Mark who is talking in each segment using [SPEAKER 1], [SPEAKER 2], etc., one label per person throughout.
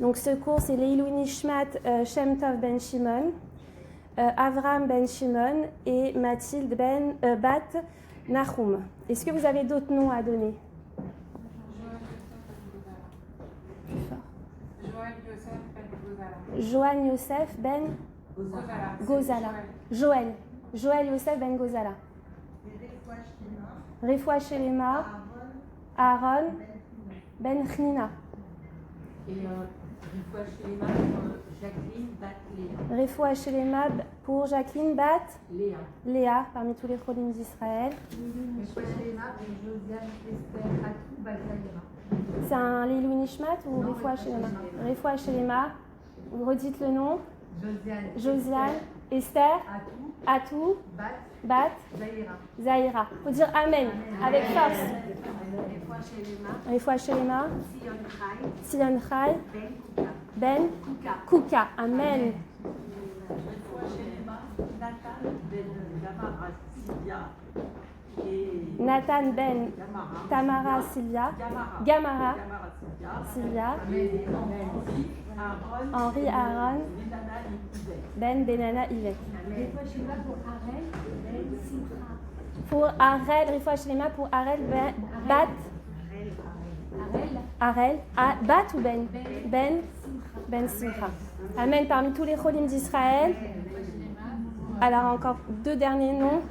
[SPEAKER 1] Donc ce cours, c'est Leilou Nishmat Shem Tov ben Shimon, Avram ben Shimon et Mathilde Bat Nahum. Est-ce que vous avez d'autres noms à donner? Johan Yosef ben Gozala. Joël Yosef ben Gozala. Refoua Shelema, Aaron ben Chnina.
[SPEAKER 2] Et Refoua Shelema pour Jacqueline Bat Léa.
[SPEAKER 1] Refoua Shelema pour Jacqueline Bat
[SPEAKER 2] Léa,
[SPEAKER 1] parmi tous les cholim d'Israël.
[SPEAKER 2] Refoua Shelema pour Josiane Esther Atou Bat Zaïra.
[SPEAKER 1] C'est un Leilou Nishmat ou Refoua Shelema? Refoua Shelema, vous redites le nom. Josiane Esther Atou Bat Zaïra. Il faut dire Amen, avec force. Refoua Shelema, Sion Chai, Ben Kuka. Amen.
[SPEAKER 3] Refoua Shelema, Nathan ben Gamara Sylvia et
[SPEAKER 1] Nathan ben Tamara Sylvia. Gamara Sylvia. Henri Aaron ben Benana Yvette.
[SPEAKER 2] Refoua Shelema pour Arel Ben Simcha.
[SPEAKER 1] Pour Arel, Refoua Shelema pour Arel Bat Arel, Bat ou Ben? Ben Simcha. Amen parmi tous les cholim d'Israël. Alors encore deux derniers noms.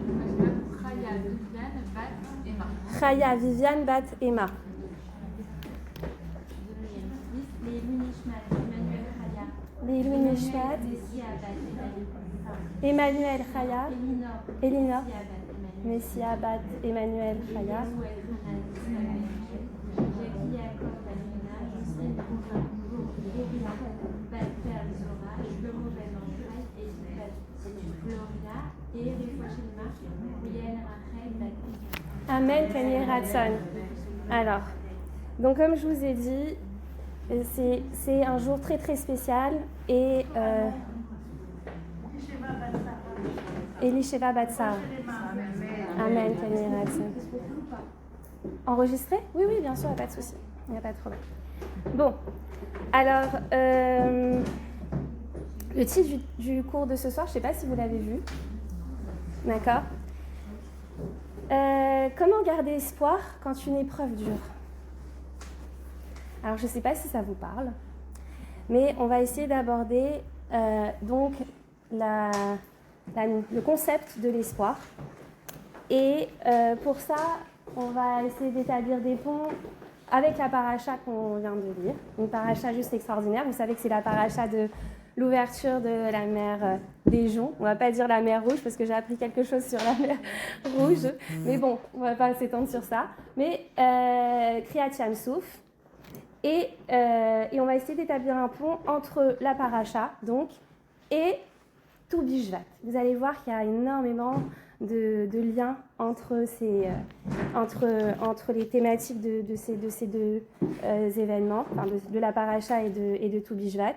[SPEAKER 1] Chaya Viviane Bat Emma. Leilou Nishmat, Emmanuel Chaya, Elinor, Messia Bat Emmanuel Chaya. Amen, Kanye Ratson. Alors, donc comme je vous ai dit, c'est un jour très très spécial et Elisheva Batsar. Amen, Kanye Ratson. Enregistré? Oui, bien sûr, pas de souci, il n'y a pas de problème. Bon, alors, le titre du cours de ce soir, je ne sais pas si vous l'avez vu. D'accord. Comment garder espoir quand une épreuve dure? Alors, je ne sais pas si ça vous parle, mais on va essayer d'aborder donc le concept de l'espoir. Et pour ça, on va essayer d'établir des ponts avec la paracha qu'on vient de lire. Une paracha juste extraordinaire. Vous savez que c'est la paracha de l'ouverture de la mer des Joncs. On ne va pas dire la mer Rouge parce que j'ai appris quelque chose sur la mer Rouge. Mais bon, on ne va pas s'étendre sur ça. Mais Kriyat Yam Souf. Et on va essayer d'établir un pont entre la paracha, donc, et tout Bishvat. Vous allez voir qu'il y a énormément de liens entre les thématiques de ces deux événements, enfin de la paracha et de tout Bishvat.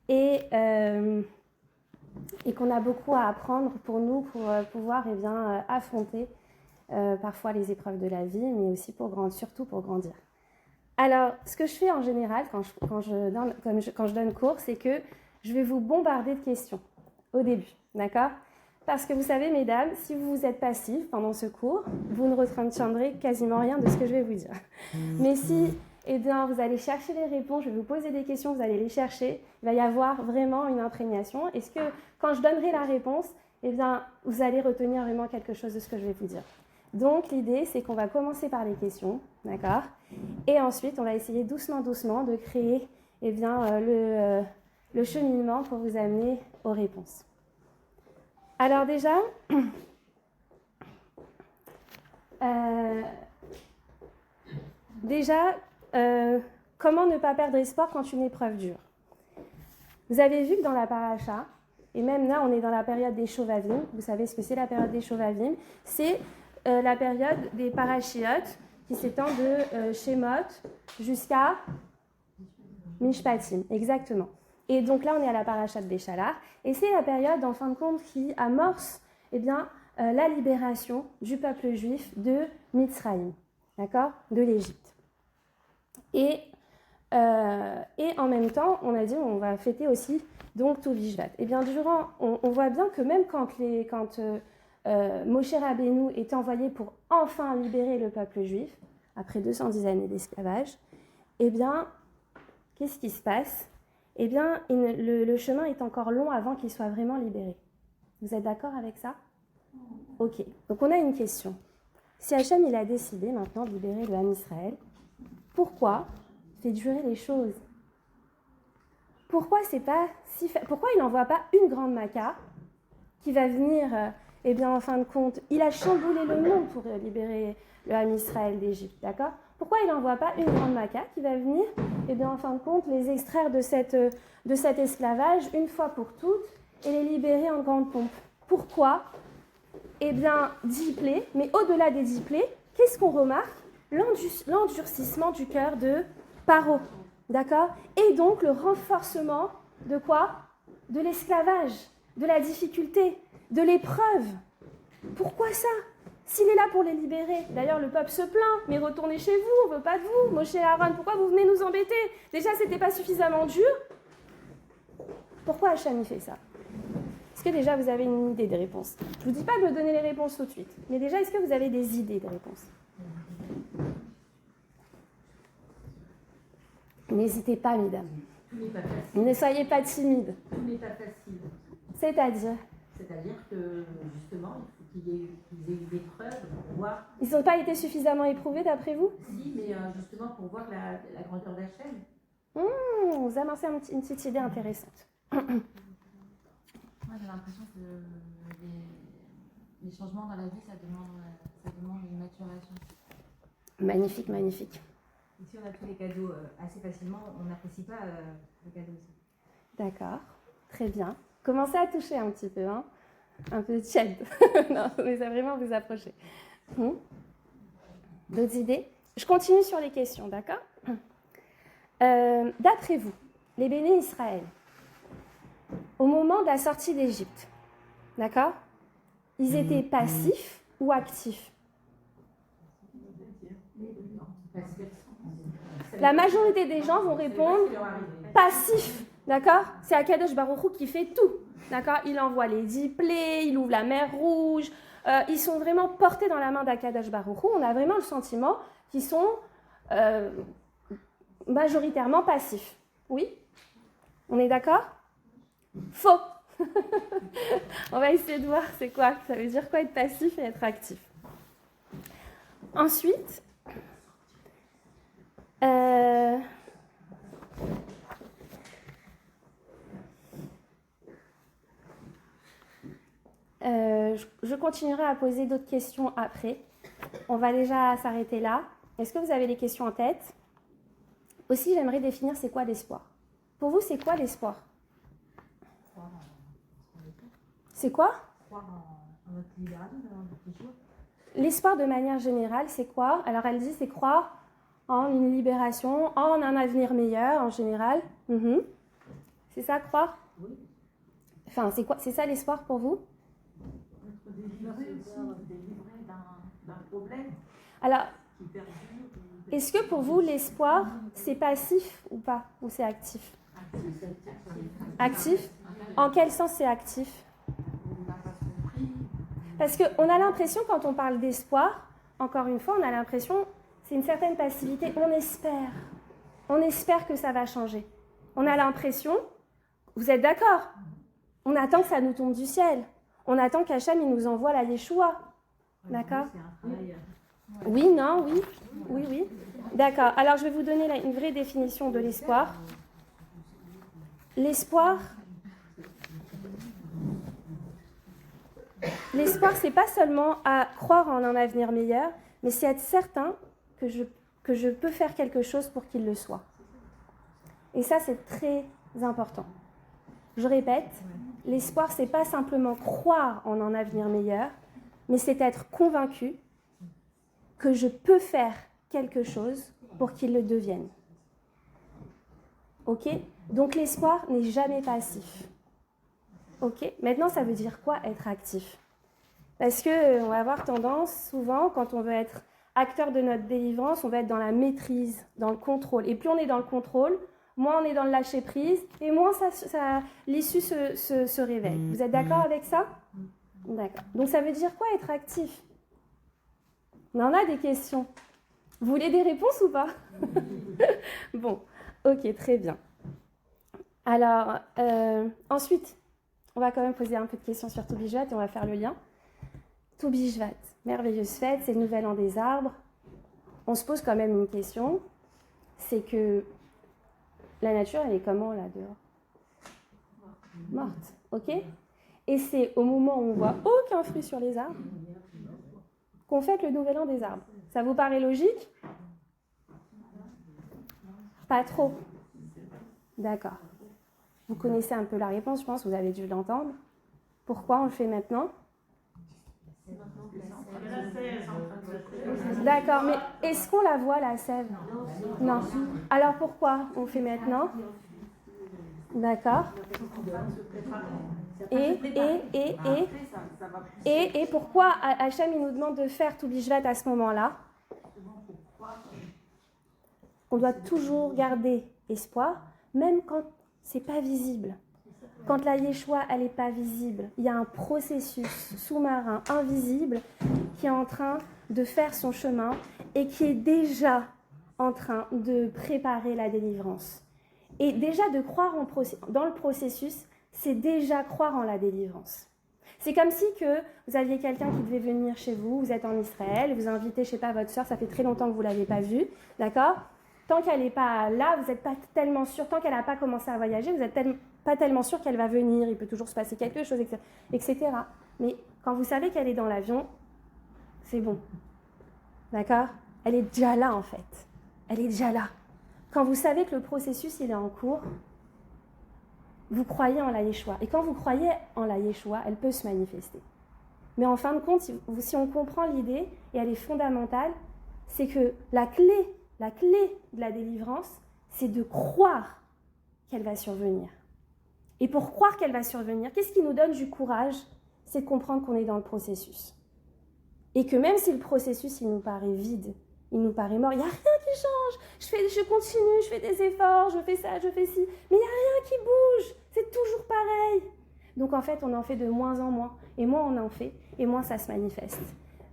[SPEAKER 1] Et qu'on a beaucoup à apprendre pour nous, pour pouvoir affronter parfois les épreuves de la vie, mais aussi surtout pour grandir. Alors, ce que je fais en général quand je donne cours, c'est que je vais vous bombarder de questions au début, d'accord? Parce que vous savez, mesdames, si vous êtes passives pendant ce cours, vous ne retiendrez quasiment rien de ce que je vais vous dire. Mais si vous allez chercher les réponses, je vais vous poser des questions, vous allez les chercher, il va y avoir vraiment une imprégnation. Est-ce que quand je donnerai la réponse, vous allez retenir vraiment quelque chose de ce que je vais vous dire? Donc, l'idée, c'est qu'on va commencer par les questions, d'accord? Et ensuite, on va essayer doucement de créer le cheminement pour vous amener aux réponses. Alors déjà, comment ne pas perdre espoir quand une épreuve dure? Vous avez vu que dans la paracha, et même là, on est dans la période des Shovavim, vous savez ce que c'est la période des Shovavim, c'est la période des parachiotes qui s'étend de Shemot jusqu'à Mishpatim, exactement. Et donc là, on est à la paracha de Béchalar, et c'est la période, en fin de compte, qui amorce la libération du peuple juif de Mitzraïm, d'accord, de l'Égypte. Et Et en même temps, on a dit on va fêter aussi donc tout Vishvat. Et bien on voit bien que même quand Moshe Rabbeinu est envoyé pour enfin libérer le peuple juif, après 210 années d'esclavage, eh bien, qu'est-ce qui se passe? Eh bien, le chemin est encore long avant qu'il soit vraiment libéré. Vous êtes d'accord avec ça? Ok, donc on a une question. Si Hachem il a décidé maintenant de libérer le Ham Israël, pourquoi fait durer les choses? Pourquoi il n'envoie pas une grande Maca qui va venir, eh bien en fin de compte, il a chamboulé le monde pour libérer le Ham Israël d'Égypte, d'accord? Pourquoi il n'envoie pas une grande Maca qui va venir, eh bien en fin de compte, les extraire de cet esclavage une fois pour toutes et les libérer en grande pompe? Pourquoi? Eh bien, 10 plaies, mais au-delà des 10 plaies, qu'est-ce qu'on remarque? L'endurcissement du cœur de Paro, d'accord? Et donc le renforcement de quoi? De l'esclavage, de la difficulté, de l'épreuve. Pourquoi ça? S'il est là pour les libérer, d'ailleurs le peuple se plaint, mais retournez chez vous, on ne veut pas de vous, Moshe et Aaron, pourquoi vous venez nous embêter? Déjà, c'était pas suffisamment dur. Pourquoi Hachem fait ça? Est-ce que déjà vous avez une idée des réponses? Je ne vous dis pas de me donner les réponses tout de suite, mais déjà, est-ce que vous avez des idées des réponses? N'hésitez pas, mesdames.
[SPEAKER 3] Tout n'est pas facile.
[SPEAKER 1] Ne soyez pas timides.
[SPEAKER 3] Tout n'est pas facile.
[SPEAKER 1] C'est-à-dire
[SPEAKER 3] que, justement, il faut qu'ils aient eu des preuves pour voir.
[SPEAKER 1] Ils n'ont pas été suffisamment éprouvés, d'après vous?
[SPEAKER 3] Si, mais justement pour voir la grandeur d'Hachem.
[SPEAKER 1] Vous amorcez une petite idée intéressante.
[SPEAKER 4] Moi, j'ai l'impression que les changements dans la vie, ça demande une maturation.
[SPEAKER 1] Magnifique, magnifique.
[SPEAKER 5] Et si on a tous les cadeaux assez facilement, on n'apprécie pas le cadeau aussi.
[SPEAKER 1] D'accord, très bien. Commencez à toucher un petit peu, hein. Un peu tiède. Non, mais ça vraiment vous approcher. D'autres idées? Je continue sur les questions, d'accord? D'après vous, les béné Israël, au moment de la sortie d'Égypte, d'accord? Ils étaient passifs ou actifs? La majorité des gens vont répondre passif, d'accord? C'est Akadosh Baruch Hu qui fait tout, d'accord? Il envoie les 10 plaies, il ouvre la mer Rouge, ils sont vraiment portés dans la main d'Akadosh Baruch Hu. On a vraiment le sentiment qu'ils sont majoritairement passifs. Oui? On est d'accord? Faux! On va essayer de voir c'est quoi. Ça veut dire quoi être passif et être actif. Ensuite, je continuerai à poser d'autres questions après. On va déjà s'arrêter là. Est-ce que vous avez des questions en tête? Aussi, j'aimerais définir c'est quoi l'espoir. Pour vous, c'est quoi l'espoir? C'est quoi?
[SPEAKER 5] Croire en notre libération, dans notre jour.
[SPEAKER 1] L'espoir de manière générale, c'est quoi? Alors elle dit c'est croire en une libération, en un avenir meilleur en général. C'est ça, croire?
[SPEAKER 3] Oui.
[SPEAKER 1] Enfin, c'est quoi? C'est ça l'espoir pour vous?
[SPEAKER 3] Notre délivré d'un problème
[SPEAKER 1] Alors,
[SPEAKER 3] qui perdure.
[SPEAKER 1] est-ce que pour vous l'espoir, c'est passif ou pas? Ou c'est actif? Actif? En quel sens c'est actif? Parce qu'on a l'impression, quand on parle d'espoir, encore une fois, on a l'impression, c'est une certaine passivité. On espère que ça va changer. On a l'impression, vous êtes d'accord? On attend que ça nous tombe du ciel. On attend qu'Hachem il nous envoie la Yeshua. D'accord? Oui, non, oui. Oui, oui. D'accord. Alors, je vais vous donner une vraie définition de l'espoir. L'espoir, c'est pas seulement à croire en un avenir meilleur, mais c'est être certain que je peux faire quelque chose pour qu'il le soit. Et ça, c'est très important. Je répète, l'espoir, c'est pas simplement croire en un avenir meilleur, mais c'est être convaincu que je peux faire quelque chose pour qu'il le devienne. Ok? Donc l'espoir n'est jamais passif. Ok? Maintenant, ça veut dire quoi être actif? Parce qu'on va avoir tendance, souvent, quand on veut être acteur de notre délivrance, on va être dans la maîtrise, dans le contrôle. Et plus on est dans le contrôle, moins on est dans le lâcher-prise, et moins l'issue se révèle. Vous êtes d'accord avec ça? D'accord. Donc ça veut dire quoi être actif? On en a des questions. Vous voulez des réponses ou pas? Bon, ok, très bien. Alors, ensuite, on va quand même poser un peu de questions sur Toubishvat et on va faire le lien. Toubishvat, merveilleuse fête, c'est le nouvel an des arbres. On se pose quand même une question, c'est que la nature, elle est comment là dehors? Morte, ok? Et c'est au moment où on voit aucun fruit sur les arbres qu'on fête le nouvel an des arbres. Ça vous paraît logique? Pas trop. D'accord. Vous connaissez un peu la réponse, je pense, vous avez dû l'entendre. Pourquoi on le fait maintenant? D'accord, mais est-ce qu'on la voit, la sève? Non. Alors pourquoi on le fait maintenant? D'accord. Et pourquoi Hachem il nous demande de faire Toubishvat à ce moment-là? On doit toujours garder espoir, même quand c'est pas visible. Quand la Yeshua, elle n'est pas visible, il y a un processus sous-marin, invisible, qui est en train de faire son chemin et qui est déjà en train de préparer la délivrance. Et déjà de croire dans le processus, c'est déjà croire en la délivrance. C'est comme si que vous aviez quelqu'un qui devait venir chez vous, vous êtes en Israël, vous invitez, je sais pas, votre soeur, ça fait très longtemps que vous ne l'avez pas vue, d'accord? Tant qu'elle n'est pas là, vous n'êtes pas tellement sûr, tant qu'elle n'a pas commencé à voyager, vous n'êtes pas tellement sûr qu'elle va venir, il peut toujours se passer quelque chose, etc. Mais quand vous savez qu'elle est dans l'avion, c'est bon. D'accord? Elle est déjà là en fait. Elle est déjà là. Quand vous savez que le processus il est en cours, vous croyez en la Yeshua. Et quand vous croyez en la Yeshua, elle peut se manifester. Mais en fin de compte, si on comprend l'idée, et elle est fondamentale, c'est que la clé de la délivrance, c'est de croire qu'elle va survenir. Et pour croire qu'elle va survenir, qu'est-ce qui nous donne du courage? C'est de comprendre qu'on est dans le processus. Et que même si le processus, il nous paraît vide, il nous paraît mort, il n'y a rien qui change. Je continue, je fais des efforts, je fais ça, je fais ci, mais il n'y a rien qui bouge. C'est toujours pareil. Donc en fait, on en fait de moins en moins. Et moins on en fait, et moins ça se manifeste.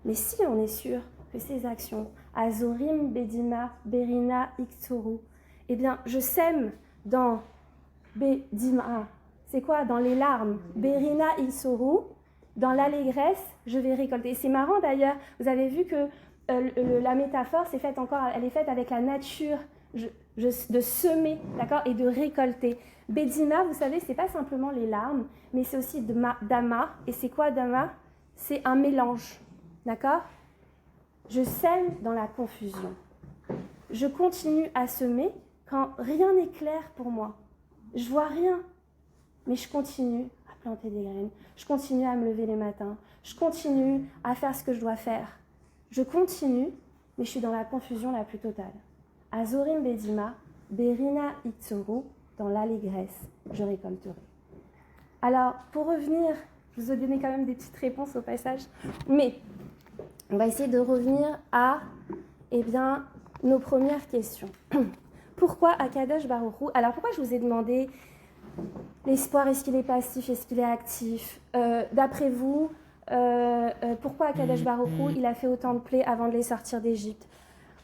[SPEAKER 1] Mais si on est sûr que ces actions, Azorim, Bedima, Berina, Ikturu, eh bien, je sème dans Bedima, c'est quoi? Dans les larmes, Berina, Ikturu, dans l'allégresse, je vais récolter. Et c'est marrant d'ailleurs, vous avez vu que la métaphore, elle est faite avec la nature, de semer, d'accord, et de récolter. Bedima, vous savez, c'est pas simplement les larmes, mais c'est aussi Dama. Et c'est quoi Dama? C'est un mélange, d'accord? Je sème dans la confusion. Je continue à semer quand rien n'est clair pour moi. Je vois rien, mais je continue à planter des graines. Je continue à me lever les matins. Je continue à faire ce que je dois faire. Je continue, mais je suis dans la confusion la plus totale. Azorim Bedima, Berina Itzuru, dans l'allégresse, je récolterai. Alors, pour revenir, je vous ai donné quand même des petites réponses au passage, mais on va essayer de revenir à, nos premières questions. Pourquoi Akadosh Baruch Hu? Alors, pourquoi je vous ai demandé l'espoir, est-ce qu'il est passif, est-ce qu'il est actif? D'après vous, pourquoi Akadosh Baruch Hu, il a fait autant de plaies avant de les sortir d'Égypte?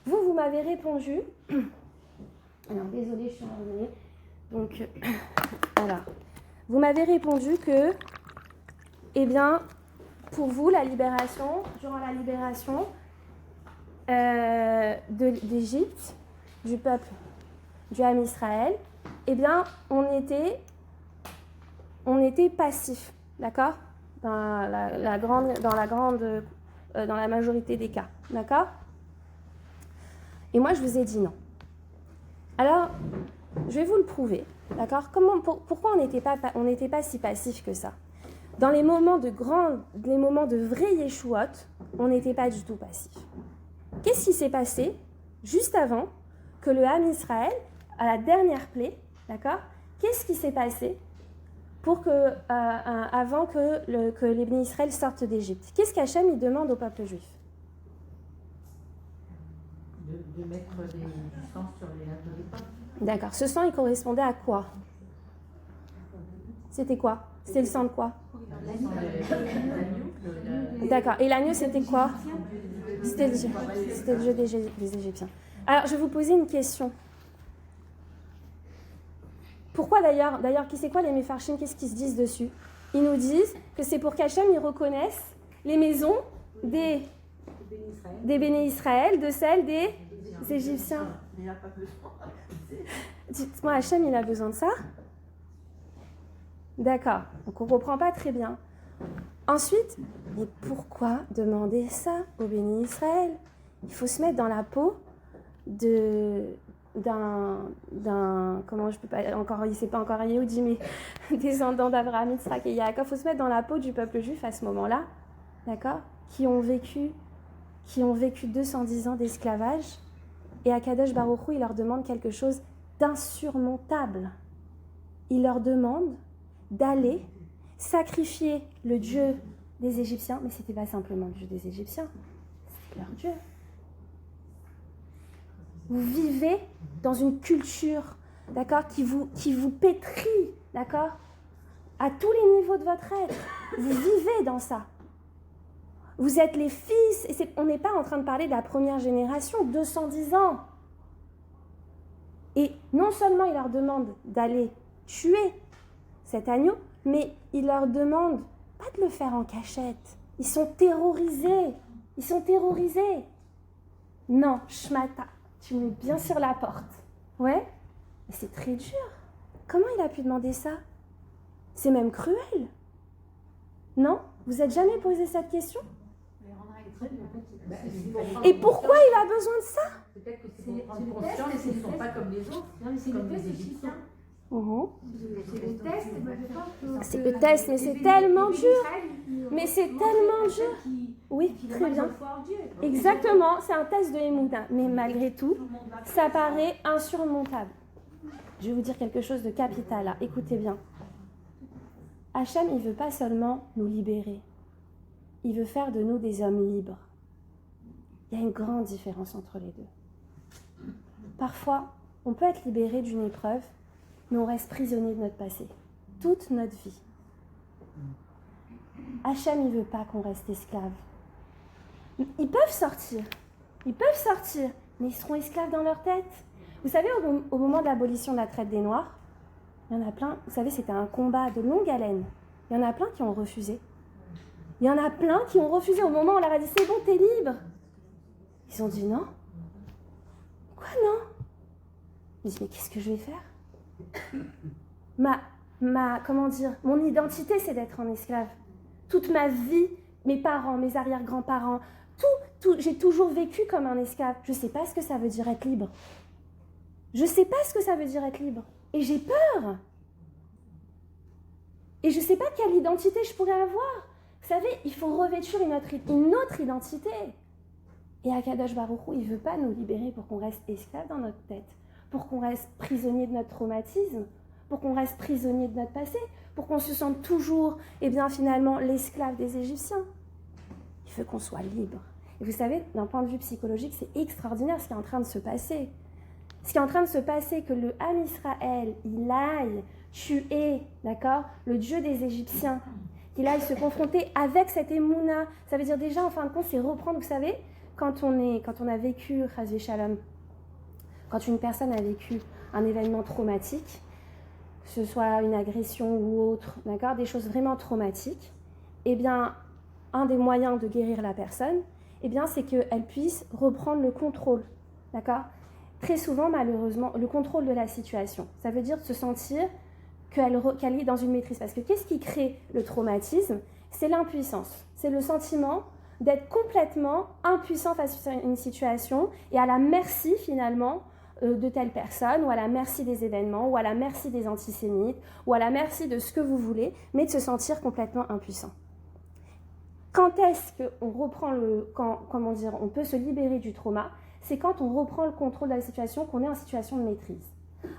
[SPEAKER 1] Vous m'avez répondu... Alors, désolée, je suis enrhumée. Donc, voilà. Vous m'avez répondu que, pour vous, durant la libération d'Égypte, du peuple, du Ham Israël, on était passif, d'accord? Dans la majorité des cas, d'accord? Et moi, je vous ai dit non. Alors, je vais vous le prouver, d'accord? Pourquoi on n'était pas si passif que ça? Dans les moments de vrai Yeshuot, on n'était pas du tout passif. Qu'est-ce qui s'est passé juste avant que le Ham Israël, à la dernière plaie, d'accord? Qu'est-ce qui s'est passé avant que les Bnei Israël sortent d'Égypte? Qu'est-ce qu'Hachem il demande au peuple juif?
[SPEAKER 3] de mettre du sang sur les lames de l'époque.
[SPEAKER 1] D'accord. Ce sang, il correspondait à quoi? C'était quoi? C'était le sang de quoi? D'accord. Et l'agneau, c'était quoi? C'était le jeu des Égyptiens. Alors, je vais vous poser une question. Pourquoi d'ailleurs, qui c'est quoi les Mefarshim? Qu'est-ce qu'ils se disent dessus? Ils nous disent que c'est pour qu'Hachem ils reconnaissent les maisons des béné Israël de celles des Égyptiens. Dites-moi, Hachem, il a besoin de ça? D'accord, donc on ne comprend pas très bien. Ensuite, mais pourquoi demander ça au béni Israël? Il faut se mettre dans la peau d'un comment je peux pas encore, il s'est pas encore Yehudi, mais descendant d'Abraham, Yitzhak et Yaakov. Il faut se mettre dans la peau du peuple juif à ce moment-là, d'accord, qui ont vécu 210 ans d'esclavage, et Akadosh Baruch Hu, il leur demande quelque chose d'insurmontable. Il leur demande d'aller sacrifier le Dieu des Égyptiens, mais c'était pas simplement le Dieu des Égyptiens, c'était leur Dieu. Vous vivez dans une culture, d'accord, qui vous pétrit, d'accord, à tous les niveaux de votre être. Vous vivez dans ça. Vous êtes les fils, et on n'est pas en train de parler de la première génération, 210 ans. Et non seulement il leur demande d'aller tuer cet agneau, mais il leur demande pas de le faire en cachette. Ils sont terrorisés. Non, Shmata. Tu mets bien sur la porte. Ouais, mais c'est très dur. Comment il a pu demander ça? C'est même cruel. Non? Vous n'êtes jamais posé cette question? Et pourquoi il a besoin de ça?
[SPEAKER 3] Peut-être que c'est pour prendre conscience qu'ils ne sont pas comme les autres, comme les Égyptiens.
[SPEAKER 1] C'est le test, mais c'est tellement dur. Mais c'est tellement dur. Oui, très bien. Exactement, c'est un test de Emouna. Mais malgré tout, ça paraît insurmontable. Je vais vous dire quelque chose de capital là. Écoutez bien. Hachem, il ne veut pas seulement nous libérer. Il veut faire de nous des hommes libres. Il y a une grande différence entre les deux. Parfois, on peut être libéré d'une épreuve, mais on reste prisonnier de notre passé. Toute notre vie. Hachem, il ne veut pas qu'on reste esclave. Ils peuvent sortir, mais ils seront esclaves dans leur tête. Vous savez, au moment de l'abolition de la traite des Noirs, il y en a plein, vous savez, c'était un combat de longue haleine. Il y en a plein qui ont refusé. Au moment où on leur a dit, c'est bon, t'es libre. Ils ont dit non. Quoi non? Ils disent, mais qu'est-ce que je vais faire? Mon identité, c'est d'être un esclave. Toute ma vie, mes parents, mes arrière-grands-parents, tout, j'ai toujours vécu comme un esclave. Je ne sais pas ce que ça veut dire être libre. Et j'ai peur. Et je ne sais pas quelle identité je pourrais avoir. Vous savez, il faut revêtir une autre identité. Et Akadosh Baruch Hu, il ne veut pas nous libérer pour qu'on reste esclave dans notre tête, pour qu'on reste prisonnier de notre traumatisme, pour qu'on reste prisonnier de notre passé, pour qu'on se sente toujours, finalement, l'esclave des Égyptiens. Il veut qu'on soit libre. Et vous savez, d'un point de vue psychologique, c'est extraordinaire ce qui est en train de se passer. Que le Ham Israël, il aille tuer, d'accord, le Dieu des Égyptiens, qu'il aille se confronter avec cette émouna. Ça veut dire déjà, en fin de compte, c'est reprendre, vous savez, quand on a vécu, Chas Shalom, quand une personne a vécu un événement traumatique, que ce soit une agression ou autre, d'accord, des choses vraiment traumatiques, un des moyens de guérir la personne, c'est qu'elle puisse reprendre le contrôle, d'accord. Très souvent, malheureusement, le contrôle de la situation. Ça veut dire se sentir qu'elle est dans une maîtrise. Parce que qu'est-ce qui crée le traumatisme? C'est l'impuissance. C'est le sentiment d'être complètement impuissant face à une situation et à la merci, finalement, de telle personne, ou à la merci des événements, ou à la merci des antisémites, ou à la merci de ce que vous voulez, mais de se sentir complètement impuissant. Quand est-ce qu'on reprend on peut se libérer du trauma? C'est quand on reprend le contrôle de la situation, qu'on est en situation de maîtrise.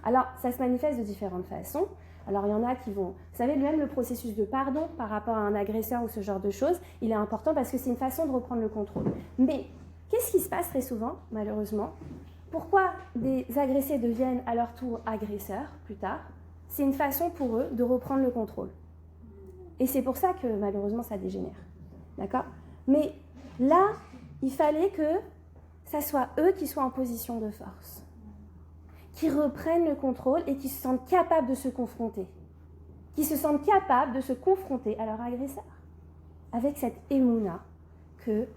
[SPEAKER 1] Alors, ça se manifeste de différentes façons. Alors, il y en a qui vont... Vous savez, même le processus de pardon par rapport à un agresseur ou ce genre de choses, il est important parce que c'est une façon de reprendre le contrôle. Mais qu'est-ce qui se passe très souvent, malheureusement? Pourquoi des agressés deviennent à leur tour agresseurs plus tard? C'est une façon pour eux de reprendre le contrôle. Et c'est pour ça que malheureusement ça dégénère. D'accord? Mais là, il fallait que ça soit eux qui soient en position de force, qui reprennent le contrôle et qui se sentent capables de se confronter, qui se sentent capables de se confronter à leur agresseur, avec cette émouna que,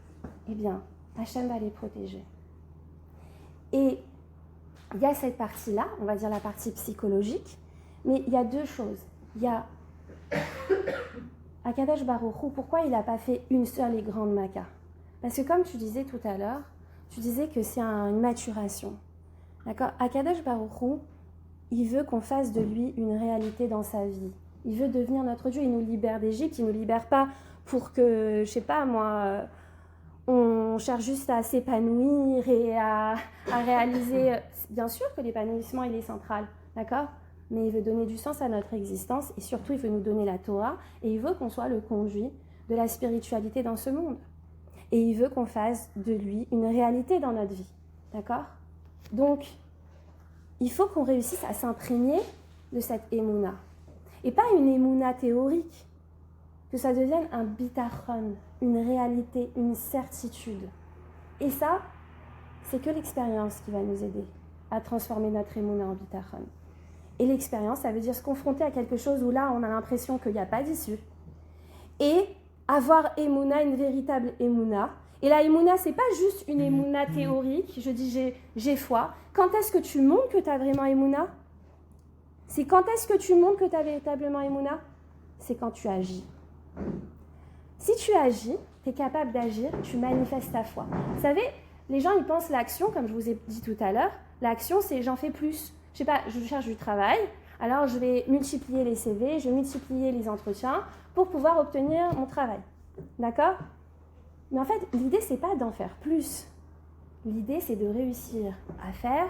[SPEAKER 1] eh bien, Hachem va les protéger. Et il y a cette partie-là, on va dire la partie psychologique, mais il y a deux choses. Il y a Akadosh Baruch Hu, pourquoi il n'a pas fait une seule et grande Maka? Parce que comme tu disais tout à l'heure, tu disais que c'est une maturation. D'accord? Akadosh Baruch Hu, il veut qu'on fasse de lui une réalité dans sa vie. Il veut devenir notre Dieu. Il nous libère d'Égypte. Il ne nous libère pas pour que, je sais pas moi, on cherche juste à s'épanouir et à réaliser. Bien sûr que l'épanouissement, il est central. D'accord? Mais il veut donner du sens à notre existence et surtout, il veut nous donner la Torah et il veut qu'on soit le conduit de la spiritualité dans ce monde. Et il veut qu'on fasse de lui une réalité dans notre vie. D'accord? Donc, il faut qu'on réussisse à s'imprégner de cette émouna. Et pas une émouna théorique, que ça devienne un bitachon, une réalité, une certitude. Et ça, c'est que l'expérience qui va nous aider à transformer notre émouna en bitachon. Et l'expérience, ça veut dire se confronter à quelque chose où là, on a l'impression qu'il n'y a pas d'issue. Et avoir émouna, une véritable émouna. Et la émouna, c'est pas juste une émouna théorique, je dis j'ai foi. Quand est-ce que tu montres que tu as vraiment émouna? C'est quand est-ce que tu montres que tu as véritablement émouna? C'est quand tu agis. Si tu agis, tu es capable d'agir, tu manifestes ta foi. Vous savez, les gens, ils pensent l'action, comme je vous ai dit tout à l'heure, l'action, c'est j'en fais plus. Je sais pas, je cherche du travail, alors je vais multiplier les CV, je vais multiplier les entretiens pour pouvoir obtenir mon travail. D'accord? Mais en fait, l'idée, c'est pas d'en faire plus. L'idée, c'est de réussir à faire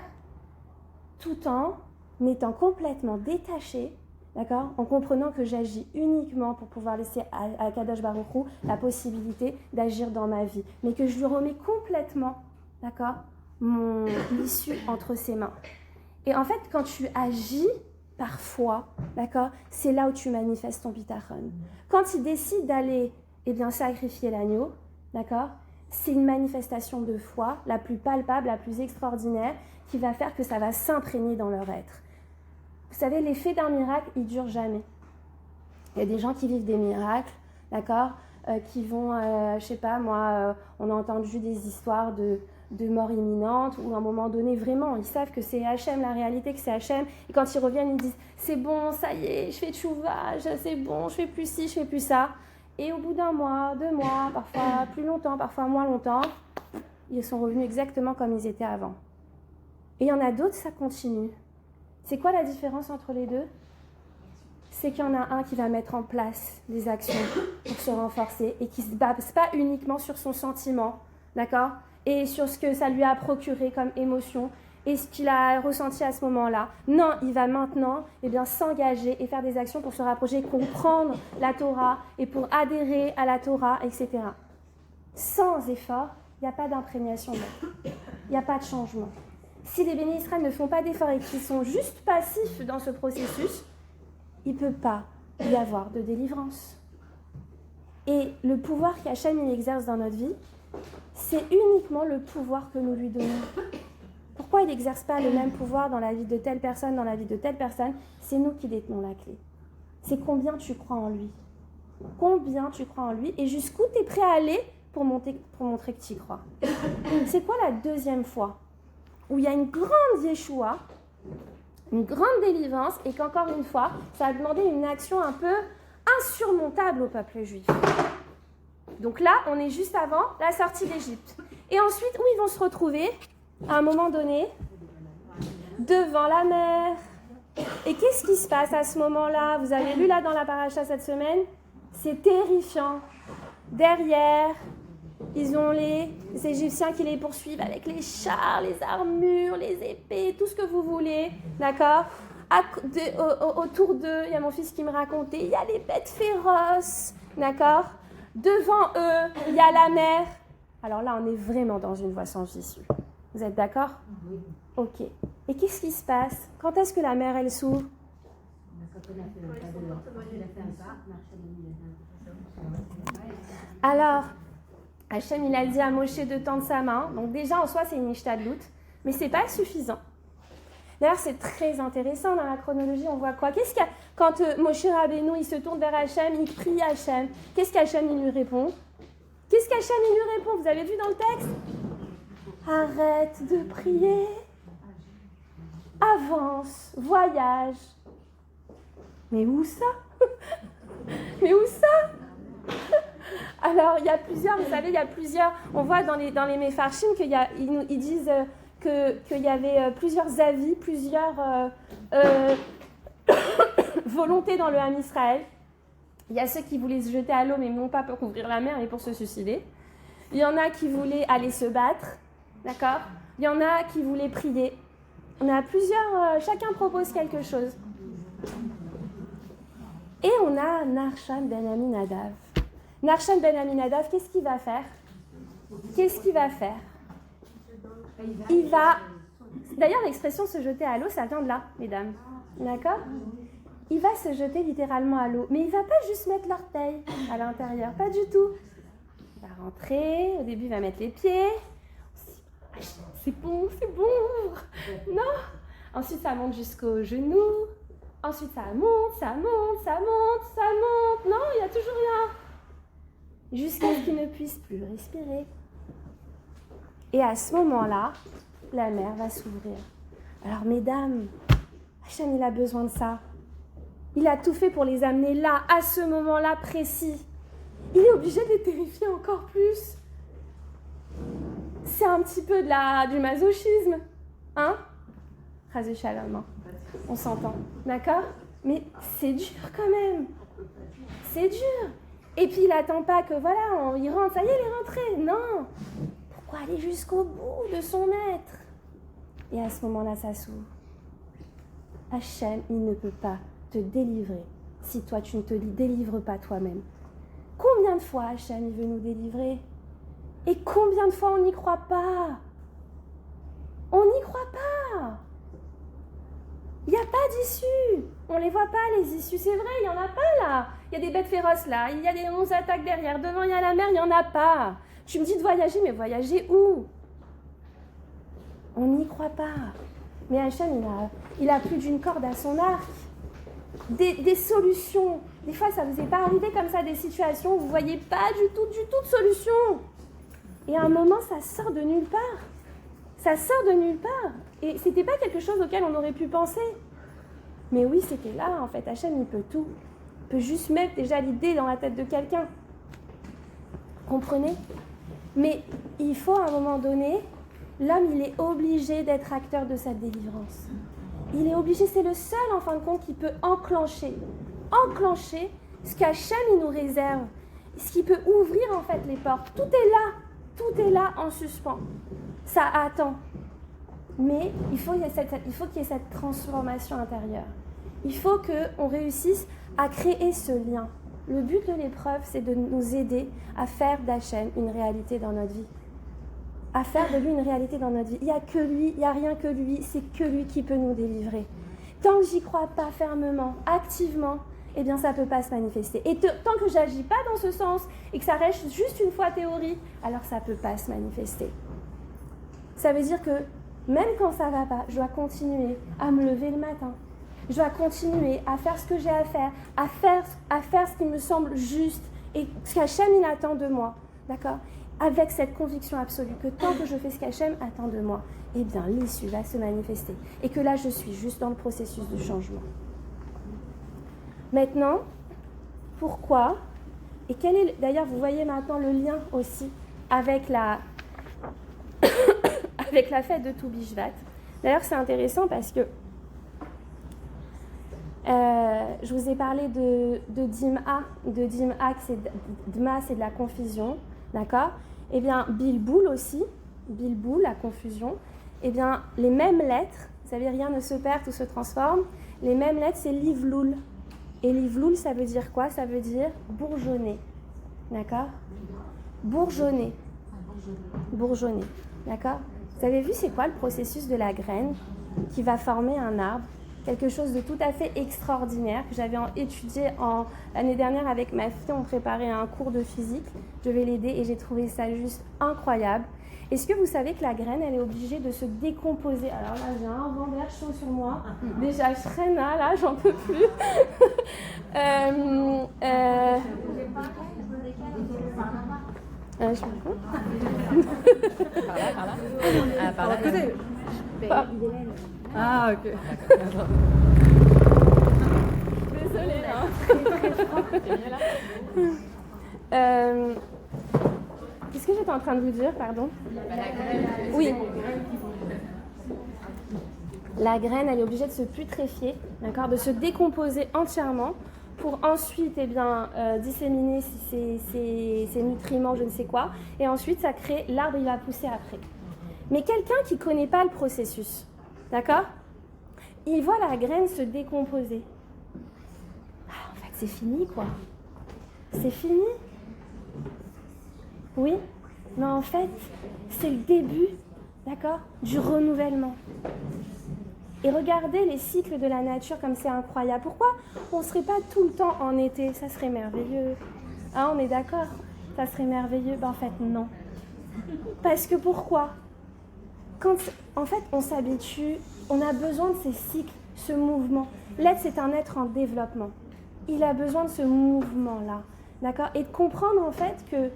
[SPEAKER 1] tout en étant complètement détaché, d'accord? En comprenant que j'agis uniquement pour pouvoir laisser à Kadosh Baruch Hu la possibilité d'agir dans ma vie. Mais que je lui remets complètement, d'accord, l'issue entre ses mains. Et en fait, quand tu agis par foi, d'accord, c'est là où tu manifestes ton bitachon. Quand il décide d'aller, eh bien, sacrifier l'agneau, d'accord, c'est une manifestation de foi la plus palpable, la plus extraordinaire, qui va faire que ça va s'imprégner dans leur être. Vous savez, l'effet d'un miracle, il ne dure jamais. Il y a des gens qui vivent des miracles, d'accord, qui vont, je sais pas, moi, on a entendu des histoires de mort imminente, où à un moment donné, vraiment, ils savent que c'est Hachem, la réalité, que c'est Hachem, et quand ils reviennent, ils disent, c'est bon, ça y est, je fais tchouva, c'est bon, je fais plus ci, je fais plus ça. Et au bout d'un mois, 2 mois, parfois plus longtemps, parfois moins longtemps, ils sont revenus exactement comme ils étaient avant. Et il y en a d'autres, ça continue. C'est quoi la différence entre les deux? C'est qu'il y en a un qui va mettre en place des actions pour se renforcer et qui ne se base pas uniquement sur son sentiment, d'accord? Et sur ce que ça lui a procuré comme émotion et ce qu'il a ressenti à ce moment-là. Non, il va maintenant s'engager et faire des actions pour se rapprocher, comprendre la Torah et pour adhérer à la Torah, etc. Sans effort, il n'y a pas d'imprégnation, il n'y a pas de changement. Si les bénis Israël ne font pas d'efforts et qu'ils sont juste passifs dans ce processus, il ne peut pas y avoir de délivrance. Et le pouvoir qu'Hachem exerce dans notre vie, c'est uniquement le pouvoir que nous lui donnons. Pourquoi il n'exerce pas le même pouvoir dans la vie de telle personne, dans la vie de telle personne? C'est nous qui détenons la clé. C'est combien tu crois en lui. Combien tu crois en lui et jusqu'où tu es prêt à aller pour montrer que tu y crois. C'est quoi la deuxième fois où il y a une grande Yeshua, une grande délivrance et qu'encore une fois, ça a demandé une action un peu insurmontable au peuple juif. Donc là, on est juste avant la sortie d'Égypte. Et ensuite, où ils vont se retrouver, à un moment donné, devant la mer. Et qu'est-ce qui se passe à ce moment-là? Vous avez lu là dans la paracha cette semaine? C'est terrifiant. Derrière, ils ont les Égyptiens qui les poursuivent avec les chars, les armures, les épées, tout ce que vous voulez, d'accord? Autour d'eux, il y a mon fils qui me racontait, il y a les bêtes féroces, d'accord? Devant eux, il y a la mer. Alors là, on est vraiment dans une voie sans issue. Vous êtes d'accord?
[SPEAKER 3] Oui.
[SPEAKER 1] Ok. Et qu'est-ce qui se passe? Quand est-ce que la mer, elle s'ouvre?
[SPEAKER 3] Quand on a fait un pas de quand il a fait un pas, Hachem a mis la main.
[SPEAKER 1] Alors, Hachem, il a dit à Moshe de tendre sa main. Donc déjà, en soi, c'est une ishtadlut, mais c'est pas suffisant. D'ailleurs, c'est très intéressant dans la chronologie. On voit quoi? Qu'est-ce qu'il y a quand Moshe Rabbeinu, il se tourne vers Hachem, il prie Hachem. Qu'est-ce qu'Hachem, il lui répond? Qu'est-ce qu'Hachem, il lui répond? Vous avez vu dans le texte? Arrête de prier. Avance, voyage. Mais où ça? Mais où ça? Alors, il y a plusieurs, vous savez, il y a plusieurs, on voit dans les Mefarshim qu'ils disent qu'il y avait plusieurs avis, plusieurs volontés dans le Ham Israël. Il y a ceux qui voulaient se jeter à l'eau, mais non pas pour couvrir la mer, mais pour se suicider. Il y en a qui voulaient aller se battre, d'accord? Il y en a qui voulaient prier. On a plusieurs, chacun propose quelque chose. Et on a Narshan ben Aminadav. Narshan ben Aminadav, qu'est-ce qu'il va faire? Qu'est-ce qu'il va faire? Il va... D'ailleurs, l'expression se jeter à l'eau, ça vient de là, mesdames. D'accord? Il va se jeter littéralement à l'eau. Mais il ne va pas juste mettre l'orteil à l'intérieur, pas du tout. Il va rentrer, au début, il va mettre les pieds. C'est bon, c'est bon. Non. Ensuite, ça monte jusqu'aux genoux. Ensuite, ça monte, ça monte, ça monte, ça monte. Non, il n'y a toujours rien. Jusqu'à ce qu'il ne puisse plus respirer. Et à ce moment-là, la mer va s'ouvrir. Alors, mesdames, Hachem, il a besoin de ça. Il a tout fait pour les amener là, à ce moment-là précis. Il est obligé de les terrifier encore plus. C'est un petit peu du masochisme. Hein? Chazé shalom, hein. On s'entend. D'accord? Mais c'est dur quand même. C'est dur. Et puis il n'attend pas que voilà, il rentre, ça y est, il est rentré. Non. Pourquoi aller jusqu'au bout de son être? Et à ce moment-là, ça s'ouvre. Hachem, il ne peut pas te délivrer si toi, tu ne te délivres pas toi-même. Combien de fois Hachem, il veut nous délivrer? Et combien de fois on n'y croit pas? On n'y croit pas. Il n'y a pas d'issue. On ne les voit pas, les issues. C'est vrai, il n'y en a pas là. Il y a des bêtes féroces là. Il y a des 11 attaques derrière. Devant, il y a la mer, il n'y en a pas. Tu me dis de voyager, mais voyager où? On n'y croit pas. Mais Hachem, il a plus d'une corde à son arc. Des solutions. Des fois, ça ne vous est pas arrivé comme ça, des situations où vous ne voyez pas du tout de solution. Et à un moment, ça sort de nulle part. Ça sort de nulle part. Et ce n'était pas quelque chose auquel on aurait pu penser. Mais oui, c'était là, en fait. Hachem, il peut tout. Il peut juste mettre déjà l'idée dans la tête de quelqu'un. Comprenez? Mais il faut, à un moment donné, l'homme, il est obligé d'être acteur de sa délivrance. Il est obligé, c'est le seul, en fin de compte, qui peut enclencher ce qu'Hachem, il nous réserve. Ce qui peut ouvrir, en fait, les portes. Tout est là en suspens. Ça attend. Mais il faut qu'il y ait cette transformation intérieure. Il faut qu'on réussisse à créer ce lien. Le but de l'épreuve, c'est de nous aider à faire d'Hachem une réalité dans notre vie. À faire de lui une réalité dans notre vie. Il n'y a que lui, il n'y a rien que lui, c'est que lui qui peut nous délivrer. Tant que j'y crois pas fermement, activement, eh bien ça ne peut pas se manifester. Et tant que je n'agis pas dans ce sens et que ça reste juste une fois théorie, alors ça ne peut pas se manifester. Ça veut dire que même quand ça ne va pas, je dois continuer à me lever le matin. Je dois continuer à faire ce que j'ai à faire, à faire ce qui me semble juste et ce qu'Hachem il attend de moi. D'accord? Avec cette conviction absolue que tant que je fais ce qu'Hachem attend de moi, eh bien l'issue va se manifester. Et que là, je suis juste dans le processus de changement. Maintenant, pourquoi? Et quel est, d'ailleurs, vous voyez maintenant le lien aussi avec la fête de Tou Bishvat. D'ailleurs, c'est intéressant parce que je vous ai parlé de Dim'a. De Dim'a, Dma, c'est de la confusion. D'accord? Eh bien, Bilboul aussi. Bilboul, la confusion. Eh bien, les mêmes lettres, vous savez, rien ne se perd, tout se transforme. Les mêmes lettres, c'est Livloul. Et Livloul, ça veut dire quoi? Ça veut dire bourgeonner. D'accord? Bourgeonner. Bourgeonner. D'accord? Vous avez vu c'est quoi le processus de la graine qui va former un arbre? Quelque chose de tout à fait extraordinaire que j'avais étudié l'année dernière avec ma fille. On préparait un cours de physique. Je vais l'aider et j'ai trouvé ça juste incroyable. Est-ce que vous savez que la graine, elle est obligée de se décomposer? Alors là, j'ai un vent d'air chaud sur moi. Déjà, je freine là, j'en peux plus. Je me compte.
[SPEAKER 6] Par là. Côté. Ah, ok.
[SPEAKER 1] Désolée là. Qu'est-ce que j'étais en train de vous dire, pardon? Oui. La graine, elle est obligée de se putréfier, d'accord, de se décomposer entièrement pour ensuite disséminer ses nutriments, je ne sais quoi, et ensuite ça crée, l'arbre il va pousser après. Mais quelqu'un qui ne connaît pas le processus, d'accord, il voit la graine se décomposer. En fait, c'est fini quoi. C'est fini. Oui, mais en fait, c'est le début, d'accord, du renouvellement. Et regardez les cycles de la nature comme c'est incroyable. Pourquoi on ne serait pas tout le temps en été? Ça serait merveilleux. Ah, on est d'accord? Ça serait merveilleux. En fait, non. Parce que pourquoi? En fait, on s'habitue, on a besoin de ces cycles, ce mouvement. L'être, c'est un être en développement. Il a besoin de ce mouvement-là, d'accord? Et de comprendre en fait que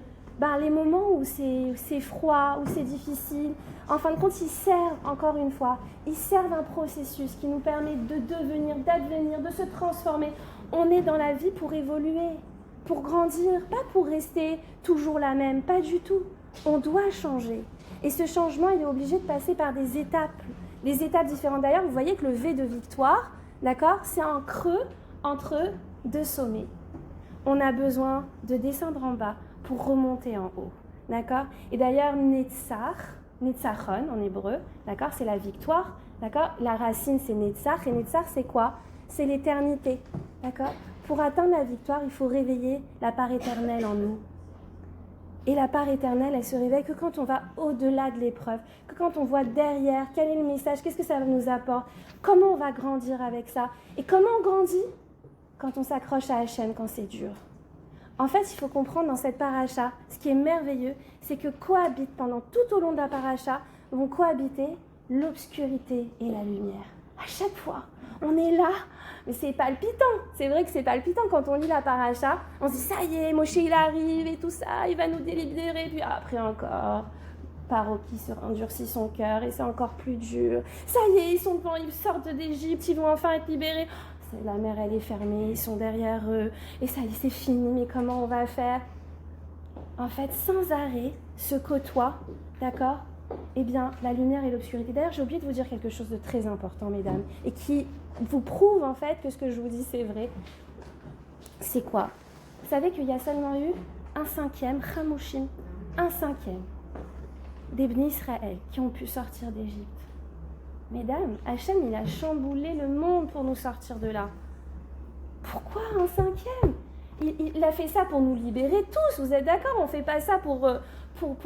[SPEAKER 1] les moments où c'est froid, où c'est difficile, en fin de compte, ils servent, encore une fois, ils servent un processus qui nous permet de devenir, d'advenir, de se transformer. On est dans la vie pour évoluer, pour grandir, pas pour rester toujours la même, pas du tout. On doit changer. Et ce changement, il est obligé de passer par des étapes différentes. D'ailleurs, vous voyez que le V de victoire, d'accord, c'est un creux entre deux sommets. On a besoin de descendre en bas pour remonter en haut, d'accord? Et d'ailleurs, Netzachon en hébreu, d'accord, c'est la victoire, d'accord? La racine, c'est Netzach, et Netzach, c'est quoi? C'est l'éternité, d'accord? Pour atteindre la victoire, il faut réveiller la part éternelle en nous. Et la part éternelle, elle se réveille que quand on va au-delà de l'épreuve, que quand on voit derrière, quel est le message, qu'est-ce que ça nous apporte, comment on va grandir avec ça. Et comment on grandit? Quand on s'accroche à Hachem, quand c'est dur. En fait, il faut comprendre dans cette paracha, ce qui est merveilleux, c'est que cohabitent pendant tout au long de la paracha, vont cohabiter l'obscurité et la lumière. À chaque fois, on est là, mais c'est palpitant. C'est vrai que c'est palpitant quand on lit la paracha. On se dit, ça y est, Moshe il arrive et tout ça, il va nous délibérer. Puis après encore, Paro qui se endurcit son cœur et c'est encore plus dur. Ça y est, ils sortent d'Égypte, ils vont enfin être libérés. La mer, elle est fermée, ils sont derrière eux, et ça y est, c'est fini, mais comment on va faire? En fait, sans arrêt, se côtoient, d'accord? Eh bien, la lumière et l'obscurité. D'ailleurs, j'ai oublié de vous dire quelque chose de très important, mesdames, et qui vous prouve, en fait, que ce que je vous dis, c'est vrai. C'est quoi? Vous savez qu'il y a seulement eu un cinquième des Bnei Israël qui ont pu sortir d'Égypte. Mesdames, Hachem, il a chamboulé le monde pour nous sortir de là. Pourquoi un cinquième? Il a fait ça pour nous libérer tous, vous êtes d'accord? On ne fait pas ça pour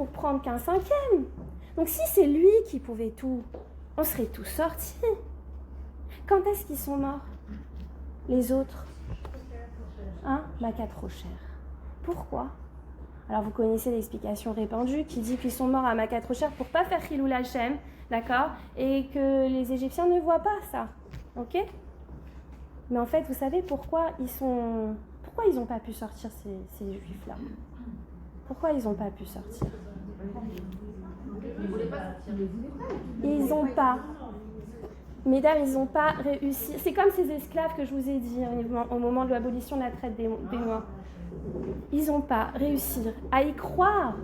[SPEAKER 1] prendre qu'un cinquième. Donc si c'est lui qui pouvait tout, on serait tous sortis. Quand est-ce qu'ils sont morts? Les autres? Qu'à trop cher. Pourquoi? Alors vous connaissez l'explication répandue qui dit qu'ils sont morts à Makat trop cher pour ne pas faire Chilul Hachem, d'accord? Et que les Égyptiens ne voient pas ça, ok? Mais en fait, vous savez pourquoi ils n'ont pas pu sortir ces Juifs-là? Pourquoi ils n'ont pas pu sortir? Ils n'ont pas. Mesdames, ils n'ont pas réussi. C'est comme ces esclaves que je vous ai dit au moment de l'abolition de la traite des Noirs. Ils n'ont pas réussi à y croire,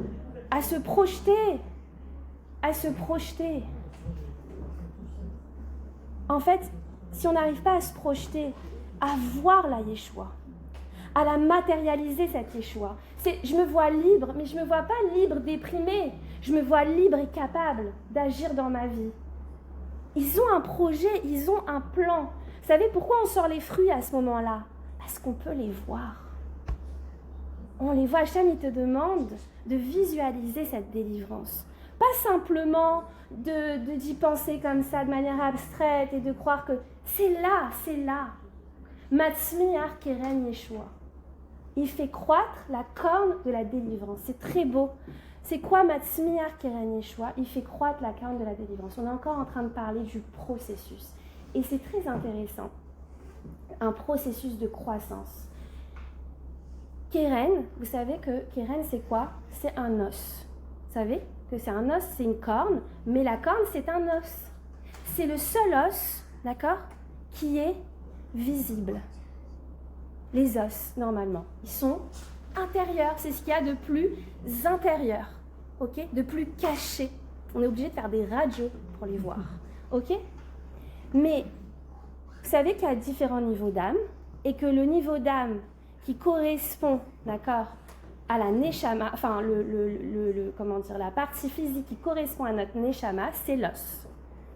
[SPEAKER 1] à se projeter. En fait, si on n'arrive pas à se projeter, à voir la Yeshua, à la matérialiser cette Yeshua, je me vois libre, mais je ne me vois pas libre déprimée. Je me vois libre et capable d'agir dans ma vie. Ils ont un projet, ils ont un plan. Vous savez pourquoi on sort les fruits à ce moment-là? Parce qu'on peut les voir. on les voit, Hachem, il te demande de visualiser cette délivrance. Pas simplement d'y penser comme ça de manière abstraite et de croire que c'est là, c'est là. Matzmi Har Keren Yeshua. Il fait croître la corne de la délivrance. C'est très beau. C'est quoi Matzmi Har Keren Yeshua? Il fait croître la corne de la délivrance. On est encore en train de parler du processus. Et c'est très intéressant. Un processus de croissance. Keren, vous savez que Keren, c'est quoi? C'est un os. Vous savez que c'est un os, c'est une corne, mais la corne, c'est un os. C'est le seul os, d'accord, qui est visible. Les os, normalement, ils sont intérieurs. C'est ce qu'il y a de plus intérieur, ok, de plus caché. On est obligé de faire des radios pour les voir, ok. Mais vous savez qu'il y a différents niveaux d'âme et que le niveau d'âme qui correspond, d'accord, à la neshama, enfin comment dire, la partie physique qui correspond à notre neshama, c'est l'os,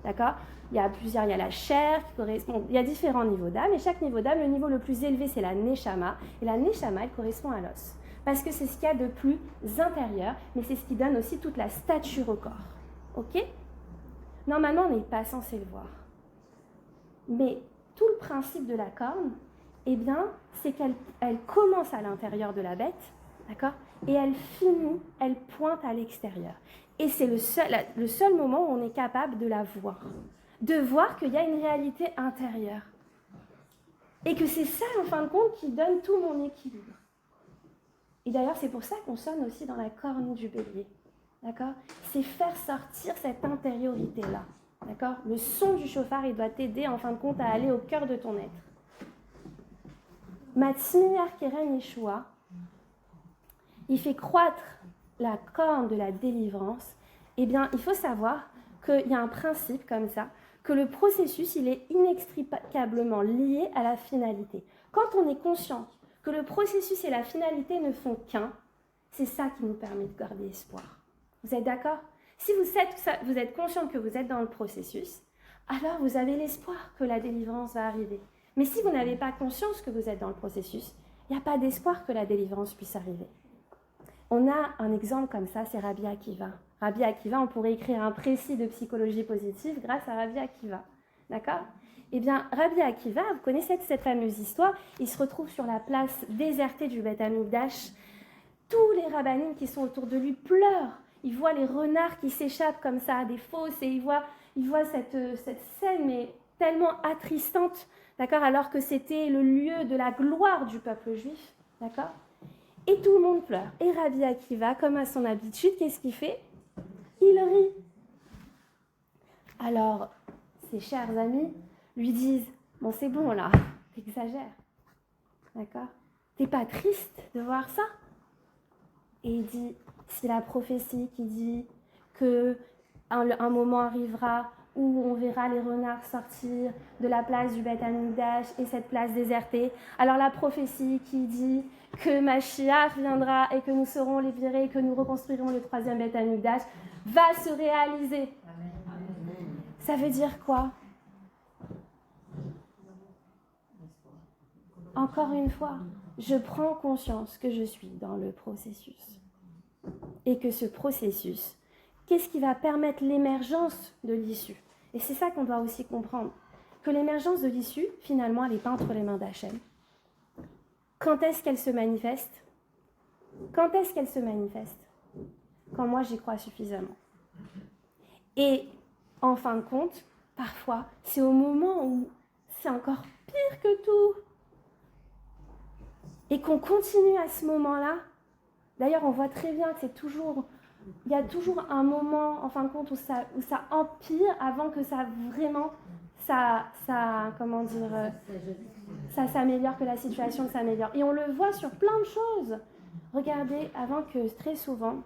[SPEAKER 1] d'accord. Il y a la chair qui correspond, il y a différents niveaux d'âme et chaque niveau d'âme, le niveau le plus élevé c'est la neshama et la neshama elle correspond à l'os parce que c'est ce qu'il y a de plus intérieur, mais c'est ce qui donne aussi toute la stature au corps, ok. Normalement on n'est pas censé le voir, mais tout le principe de la corne, eh bien, c'est qu'elle commence à l'intérieur de la bête, d'accord, et elle finit, elle pointe à l'extérieur. Et c'est le seul moment où on est capable de la voir, de voir qu'il y a une réalité intérieure. Et que c'est ça, en fin de compte, qui donne tout mon équilibre. Et d'ailleurs, c'est pour ça qu'on sonne aussi dans la corne du bélier, d'accord. C'est faire sortir cette intériorité-là, d'accord. Le son du chauffard, il doit t'aider, en fin de compte, à aller au cœur de ton être. Matzmi Har Keren Yeshua, il fait croître la corne de la délivrance. Eh bien, il faut savoir qu'il y a un principe comme ça, que le processus, il est inextricablement lié à la finalité. Quand on est conscient que le processus et la finalité ne font qu'un, c'est ça qui nous permet de garder espoir. Vous êtes d'accord? Si vous êtes conscient que vous êtes dans le processus, alors vous avez l'espoir que la délivrance va arriver. Mais si vous n'avez pas conscience que vous êtes dans le processus, il n'y a pas d'espoir que la délivrance puisse arriver. On a un exemple comme ça, c'est Rabbi Akiva. Rabbi Akiva, on pourrait écrire un précis de psychologie positive grâce à Rabbi Akiva. D'accord? Eh bien, Rabbi Akiva, vous connaissez cette fameuse histoire, il se retrouve sur la place désertée du Beth Amikdash. Tous les rabbanim qui sont autour de lui pleurent. Ils voient les renards qui s'échappent comme ça à des fosses et ils voient cette scène, mais tellement attristante, d'accord, alors que c'était le lieu de la gloire du peuple juif, d'accord. Et tout le monde pleure. Et Rabbi Akiva, comme à son habitude, qu'est-ce qu'il fait? Il rit. Alors, ses chers amis lui disent, bon c'est bon là, t'exagères, d'accord, t'es pas triste de voir ça? Et il dit, si la prophétie qui dit que un moment arrivera où on verra les renards sortir de la place du Beth Amikdash et cette place désertée. Alors la prophétie qui dit que Mashiach viendra et que nous serons libérés et que nous reconstruirons le troisième Beth Amikdash va se réaliser. Ça veut dire quoi? Encore une fois, je prends conscience que je suis dans le processus. Et que ce processus, qu'est-ce qui va permettre l'émergence de l'issue? Et c'est ça qu'on doit aussi comprendre, que l'émergence de l'issue, finalement, elle n'est pas entre les mains d'Hachem. Quand est-ce qu'elle se manifeste? Quand est-ce qu'elle se manifeste? Quand moi, j'y crois suffisamment. Et, en fin de compte, parfois, c'est au moment où c'est encore pire que tout. Et qu'on continue à ce moment-là. D'ailleurs, on voit très bien que il y a toujours un moment, en fin de compte, où ça empire avant que ça vraiment, comment dire, ça s'améliore, que la situation s'améliore. Et on le voit sur plein de choses. Regardez, très souvent,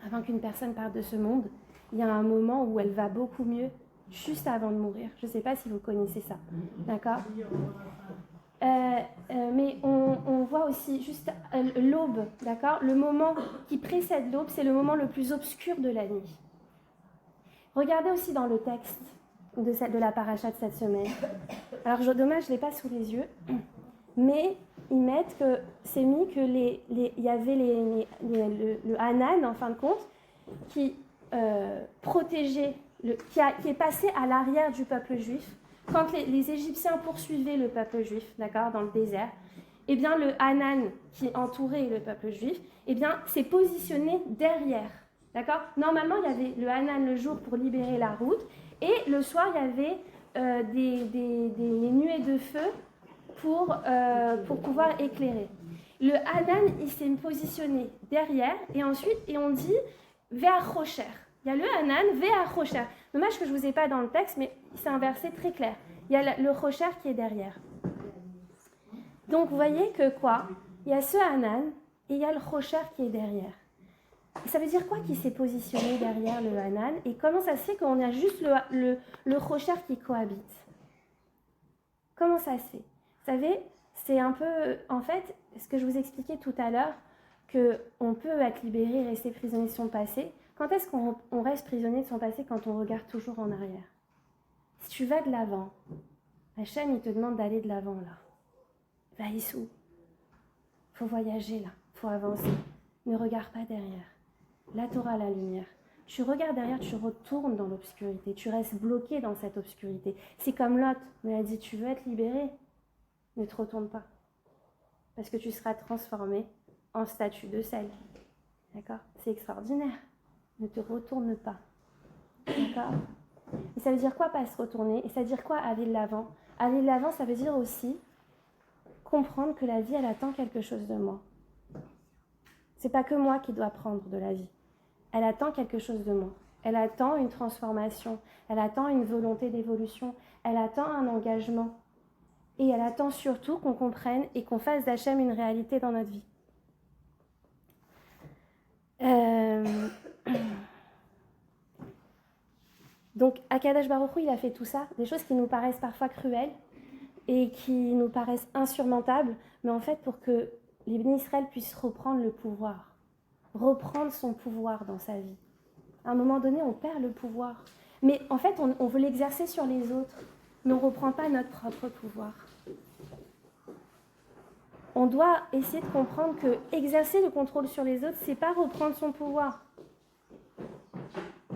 [SPEAKER 1] avant qu'une personne parte de ce monde, il y a un moment où elle va beaucoup mieux, juste avant de mourir. Je ne sais pas si vous connaissez ça, d'accord ? Mais on voit aussi juste l'aube, d'accord ? Le moment qui précède l'aube, c'est le moment le plus obscur de la nuit. Regardez aussi dans le texte de la paracha de cette semaine. Alors, dommage, je ne l'ai pas sous les yeux, mais ils mettent que c'est mis que il y avait le Hanan, en fin de compte, qui protégeait, qui est passé à l'arrière du peuple juif. Quand les Égyptiens poursuivaient le peuple juif, d'accord, dans le désert, eh bien le Hanan qui entourait le peuple juif, eh bien s'est positionné derrière, d'accord. Normalement, il y avait le Hanan le jour pour libérer la route, et le soir, il y avait des nuées de feu pour pouvoir éclairer. Le Hanan, il s'est positionné derrière, et ensuite, on dit vers Rocher. Il y a le Hanan, vers Rocher. Dommage que je ne vous ai pas dans le texte, mais c'est un verset très clair. Il y a le Rocher qui est derrière. Donc, vous voyez que quoi? Il y a ce Hanan, et il y a le Rocher qui est derrière. Et ça veut dire quoi qui s'est positionné derrière le Hanan? Et comment ça se fait qu'on a juste le Rocher qui cohabite? Comment ça se fait? Vous savez, c'est un peu, en fait, ce que je vous expliquais tout à l'heure, qu'on peut être libéré et rester prisonnier de son passé. Quand est-ce qu'on reste prisonnier de son passé? Quand on regarde toujours en arrière. Si tu vas de l'avant, Hachem, il te demande d'aller de l'avant, là. Va ici. Il faut voyager, là. Il faut avancer. Ne regarde pas derrière. Là, tu auras la lumière. Tu regardes derrière, tu retournes dans l'obscurité. Tu restes bloqué dans cette obscurité. C'est comme Lot. Mais elle a dit, tu veux être libéré? Ne te retourne pas. Parce que tu seras transformé en statue de sel. D'accord? C'est extraordinaire. Ne te retourne pas. D'accord? Et ça veut dire quoi, pas se retourner? Et ça veut dire quoi, aller de l'avant? Aller de l'avant, ça veut dire aussi comprendre que la vie, elle attend quelque chose de moi. C'est pas que moi qui dois prendre de la vie. Elle attend quelque chose de moi. Elle attend une transformation. Elle attend une volonté d'évolution. Elle attend un engagement. Et elle attend surtout qu'on comprenne et qu'on fasse d'Hachem une réalité dans notre vie. Donc, Akadosh Baruch Hu, il a fait tout ça, des choses qui nous paraissent parfois cruelles et qui nous paraissent insurmontables, mais en fait pour que les bénis Israël puissent reprendre le pouvoir, reprendre son pouvoir dans sa vie. À un moment donné, on perd le pouvoir, mais en fait, on veut l'exercer sur les autres, mais on ne reprend pas notre propre pouvoir. On doit essayer de comprendre que exercer le contrôle sur les autres, c'est pas reprendre son pouvoir.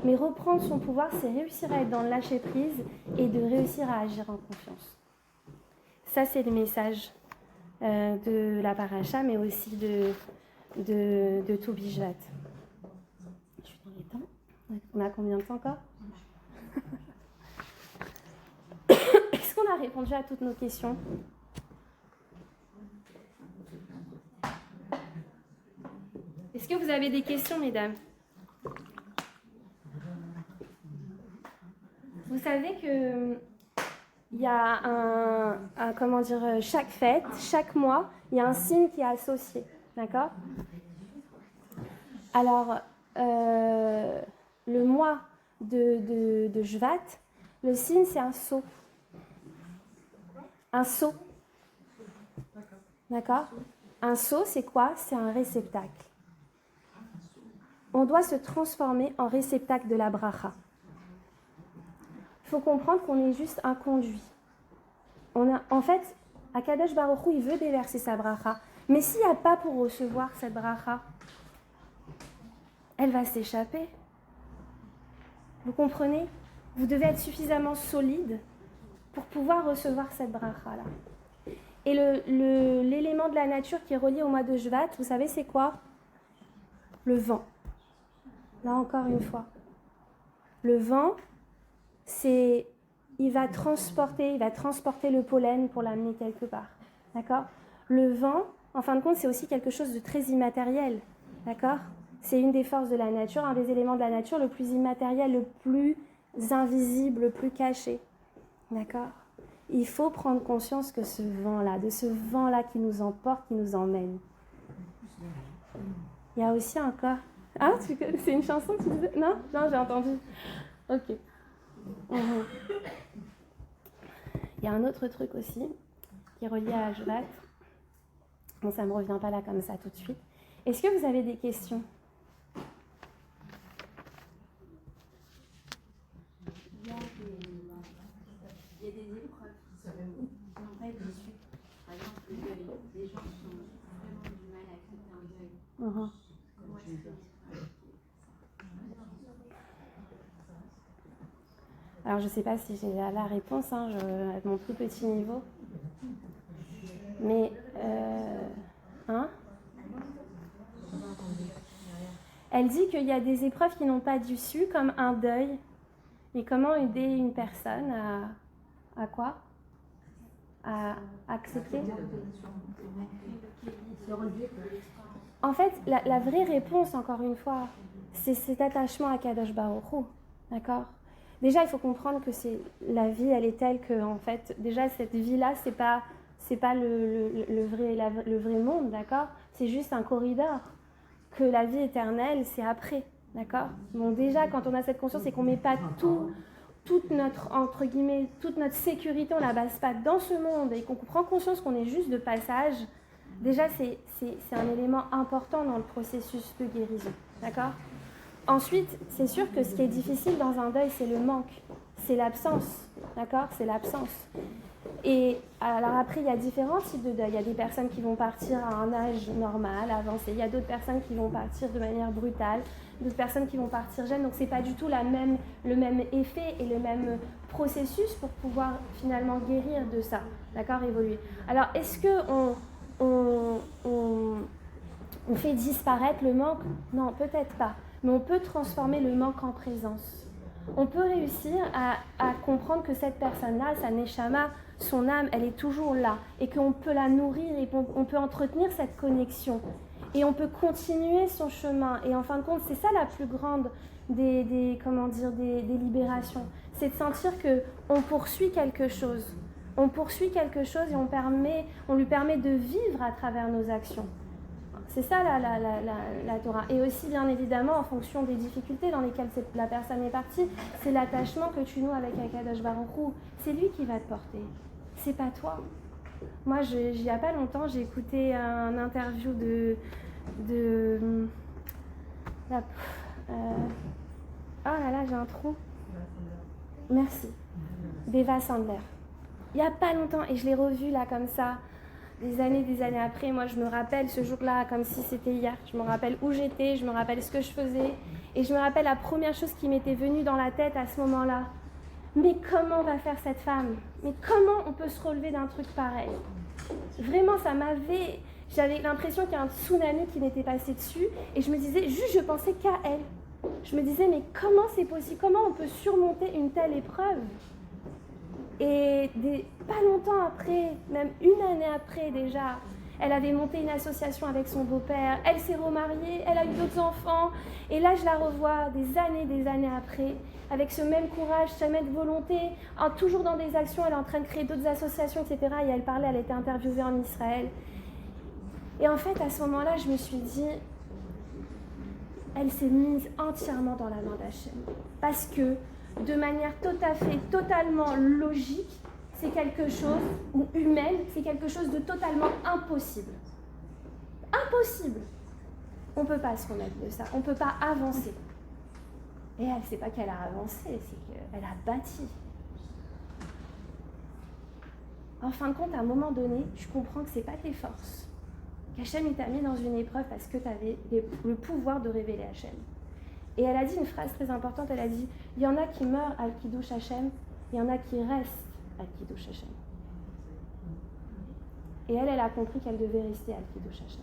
[SPEAKER 1] Mais reprendre son pouvoir, c'est réussir à être dans le lâcher-prise et de réussir à agir en confiance. Ça, c'est le message de la paracha, mais aussi de tout Bijvat. Je suis dans les temps. On a combien de temps encore? Est-ce qu'on a répondu à toutes nos questions? Est-ce que vous avez des questions, mesdames? Vous savez que il y a chaque fête, chaque mois, il y a un signe qui est associé, d'accord? Alors, le mois de Shvat, le signe c'est un seau. Un seau. D'accord? Un seau, c'est quoi? C'est un réceptacle. On doit se transformer en réceptacle de la bracha. Il faut comprendre qu'on est juste un conduit. En fait, Akadosh Baruch Hu, il veut déverser sa bracha. Mais s'il n'y a pas pour recevoir cette bracha, elle va s'échapper. Vous comprenez? Vous devez être suffisamment solide pour pouvoir recevoir cette bracha-là. Et l'élément de la nature qui est relié au mois de Shvat, vous savez c'est quoi? Le vent. Là encore une fois. Le vent, il va transporter le pollen pour l'amener quelque part. D'accord? Le vent, en fin de compte, c'est aussi quelque chose de très immatériel. D'accord? C'est une des forces de la nature, un des éléments de la nature le plus immatériel, le plus invisible, le plus caché. D'accord? Il faut prendre conscience que ce vent-là qui nous emporte, qui nous emmène. Il y a aussi encore... Ah, c'est une chanson que tu disais? Non, j'ai entendu. Ok. Il y a un autre truc aussi qui est relié à Shvat. Bon, ça ne me revient pas là comme ça tout de suite. Est-ce que vous avez des questions?
[SPEAKER 3] Il y a des épreuves qui seraient en fait dessus. Par exemple,
[SPEAKER 1] Mhm. Alors, je ne sais pas si j'ai la réponse, hein, à mon plus petit niveau. Mais, hein? Elle dit qu'il y a des épreuves qui n'ont pas d'issue, comme un deuil. Mais comment aider une personne à quoi? À accepter? En fait, la vraie réponse, encore une fois, c'est cet attachement à Kadosh Baruch Hu, d'accord? Déjà, il faut comprendre que la vie, elle est telle que, en fait, déjà, cette vie-là, c'est pas le vrai monde, d'accord? C'est juste un corridor. Que la vie éternelle, c'est après, d'accord? Bon, déjà, quand on a cette conscience, c'est qu'on met pas toute notre, entre guillemets, toute notre sécurité, on la base pas dans ce monde et qu'on prend conscience qu'on est juste de passage. Déjà, c'est un élément important dans le processus de guérison, d'accord? Ensuite, c'est sûr que ce qui est difficile dans un deuil, c'est le manque, c'est l'absence, d'accord? C'est l'absence. Et alors après, il y a différents types de deuil. Il y a des personnes qui vont partir à un âge normal, avancé. Il y a d'autres personnes qui vont partir de manière brutale, d'autres personnes qui vont partir jeunes. Donc, ce n'est pas du tout le même effet et le même processus pour pouvoir finalement guérir de ça, d'accord, évoluer. Alors, est-ce qu'on fait disparaître le manque? Non, peut-être pas. Mais on peut transformer le manque en présence. On peut réussir à comprendre que cette personne-là, sa neshama, son âme, elle est toujours là et qu'on peut la nourrir et qu'on peut entretenir cette connexion et on peut continuer son chemin. Et en fin de compte, c'est ça la plus grande des libérations. C'est de sentir qu'on poursuit quelque chose. On poursuit quelque chose et on lui permet de vivre à travers nos actions. C'est ça la Torah. Et aussi, bien évidemment, en fonction des difficultés dans lesquelles la personne est partie, c'est l'attachement que tu noues avec Akadosh Baruch Hu. C'est lui qui va te porter. C'est pas toi. Moi, il n'y a pas longtemps, j'ai écouté un interview oh là là, j'ai un trou. Merci. d'Eva Sandler. Il n'y a pas longtemps, et je l'ai revu là comme ça. Des années après, moi je me rappelle ce jour-là comme si c'était hier. Je me rappelle où j'étais, je me rappelle ce que je faisais. Et je me rappelle la première chose qui m'était venue dans la tête à ce moment-là. Mais comment va faire cette femme? Mais comment on peut se relever d'un truc pareil? Vraiment, j'avais l'impression qu'il y a un tsunami qui m'était passé dessus. Et je me disais, juste je pensais qu'à elle. Je me disais, mais comment c'est possible? Comment on peut surmonter une telle épreuve? Et pas longtemps après, même une année après déjà, elle avait monté une association avec son beau-père, elle s'est remariée, elle a eu d'autres enfants. Et là, je la revois des années après, avec ce même courage, cette même volonté, toujours dans des actions, elle est en train de créer d'autres associations, etc. Et elle parlait, elle était interviewée en Israël. Et en fait, à ce moment-là, je me suis dit, elle s'est mise entièrement dans la main d'Hachem. Parce que, de manière totalement logique, c'est quelque chose, ou humaine, c'est quelque chose de totalement impossible. Impossible. On ne peut pas se remettre de ça, on ne peut pas avancer. Et elle, c'est pas qu'elle a avancé, c'est qu'elle a bâti. En fin de compte, à un moment donné, tu comprends que ce n'est pas tes forces. Qu'Hachem il t'a mis dans une épreuve parce que tu avais le pouvoir de révéler Hachem. Et elle a dit une phrase très importante, elle a dit « Il y en a qui meurent à Kiddush Hachem, il y en a qui restent à Kiddush Hachem. » Et elle a compris qu'elle devait rester à Kiddush Hachem.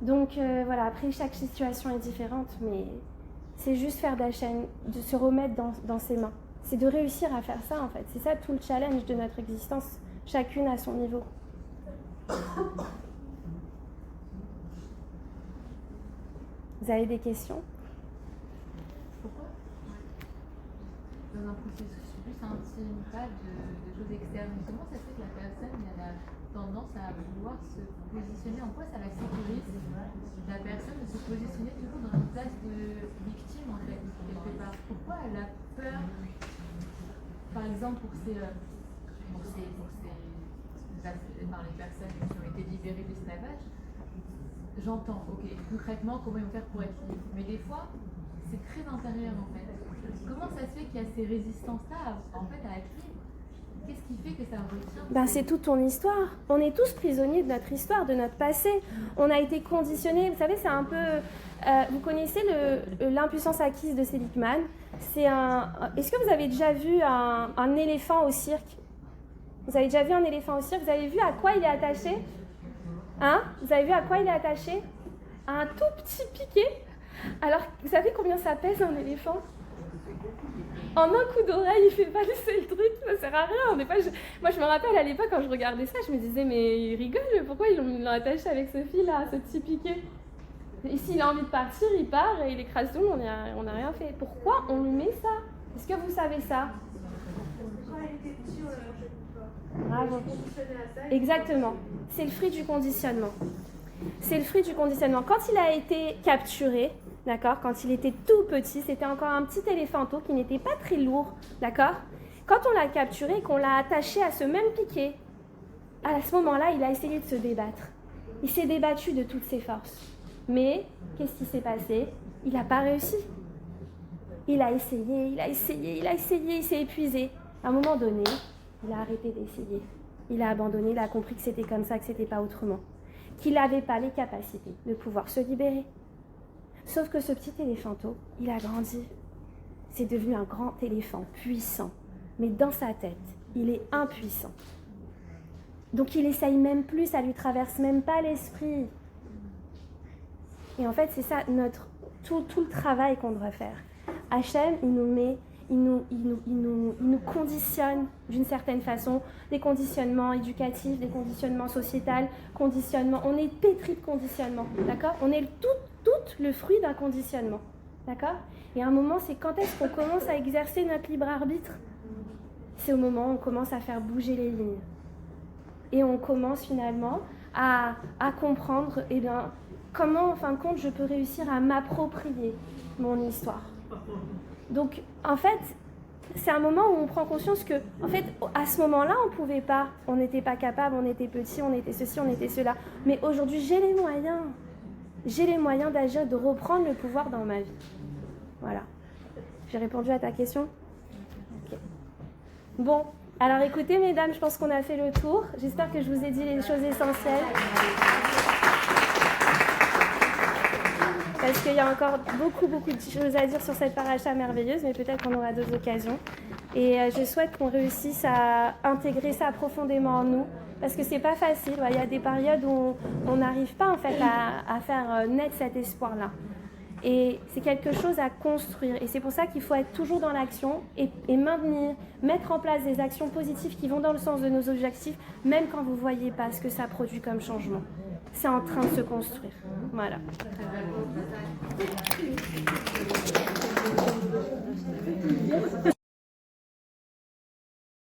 [SPEAKER 1] Donc voilà, après chaque situation est différente, mais c'est juste faire d'Hachem, de se remettre dans ses mains. C'est de réussir à faire ça en fait. C'est ça tout le challenge de notre existence, chacune à son niveau. Vous avez des questions?
[SPEAKER 4] Pourquoi dans un processus plus intime, pas de choses externes, comment ça fait que la personne elle a tendance à vouloir se positionner? En quoi ça la sécurise la personne de se positionner toujours dans une place de victime en fait, quelque part? Pourquoi elle a peur, par exemple pour les personnes qui ont été libérées de l'esclavage? J'entends, ok, concrètement, comment ils vont faire pour être libres. Mais des fois, c'est très intérieur en fait. Comment ça se fait qu'il y a ces résistances-là en fait à être libre? qu'est-ce qui fait que ça retient?
[SPEAKER 1] Ben, c'est toute ton histoire. On est tous prisonniers de notre histoire, de notre passé. On a été conditionnés. Vous savez, c'est un peu... vous connaissez l'impuissance acquise de Seligman. Est-ce que vous avez déjà vu un éléphant au cirque? Vous avez déjà vu un éléphant au cirque? Vous avez vu à quoi il est attaché? Hein? Vous avez vu à quoi il est attaché? À un tout petit piquet. Alors, vous savez combien ça pèse un éléphant? En un coup d'oreille, il fait passer le truc, ça sert à rien. Moi, je me rappelle à l'époque, quand je regardais ça, je me disais, mais il rigole, pourquoi ils l'ont attaché avec ce fil-là, ce petit piquet? Et s'il a envie de partir, il part et il écrase tout, on n'a rien fait. Pourquoi on lui met ça? Est-ce que vous savez ça? Bravo. Exactement. C'est le fruit du conditionnement. C'est le fruit du conditionnement. Quand il a été capturé, d'accord, quand il était tout petit, c'était encore un petit éléphanteau qui n'était pas très lourd, d'accord? Quand on l'a capturé et qu'on l'a attaché à ce même piquet, à ce moment-là, il a essayé de se débattre. Il s'est débattu de toutes ses forces. Mais, qu'est-ce qui s'est passé? Il n'a pas réussi. Il a essayé, il s'est épuisé. À un moment donné, il a arrêté d'essayer. Il a abandonné, il a compris que c'était comme ça, que c'était pas autrement. Qu'il n'avait pas les capacités de pouvoir se libérer. Sauf que ce petit éléphanteau, il a grandi. C'est devenu un grand éléphant, puissant. Mais dans sa tête, il est impuissant. Donc il essaye même plus, ça lui traverse même pas l'esprit. Et en fait, c'est ça tout le travail qu'on devrait faire. Hachem, il nous conditionne d'une certaine façon, des conditionnements éducatifs, des conditionnements sociétals, conditionnements. On est pétri de conditionnement, d'accord? On est tout le fruit d'un conditionnement, d'accord? Et à un moment, c'est quand est-ce qu'on commence à exercer notre libre arbitre? C'est au moment où on commence à faire bouger les lignes. Et on commence finalement à comprendre, eh bien, comment, en fin de compte, je peux réussir à m'approprier mon histoire. Donc, en fait, c'est un moment où on prend conscience que, en fait, à ce moment-là, on ne pouvait pas, on n'était pas capable, on était petit, on était ceci, on était cela. Mais aujourd'hui, j'ai les moyens d'agir, de reprendre le pouvoir dans ma vie. Voilà. J'ai répondu à ta question? Ok. Bon, alors écoutez, mesdames, je pense qu'on a fait le tour. J'espère que je vous ai dit les choses essentielles. Parce qu'il y a encore beaucoup de choses à dire sur cette paracha merveilleuse, mais peut-être qu'on aura d'autres occasions. Et je souhaite qu'on réussisse à intégrer ça profondément en nous, parce que c'est pas facile. Il y a des périodes où on n'arrive pas en fait à faire naître cet espoir-là. Et c'est quelque chose à construire. Et c'est pour ça qu'il faut être toujours dans l'action et mettre en place des actions positives qui vont dans le sens de nos objectifs, même quand vous ne voyez pas ce que ça produit comme changement. C'est en train de se construire. Voilà.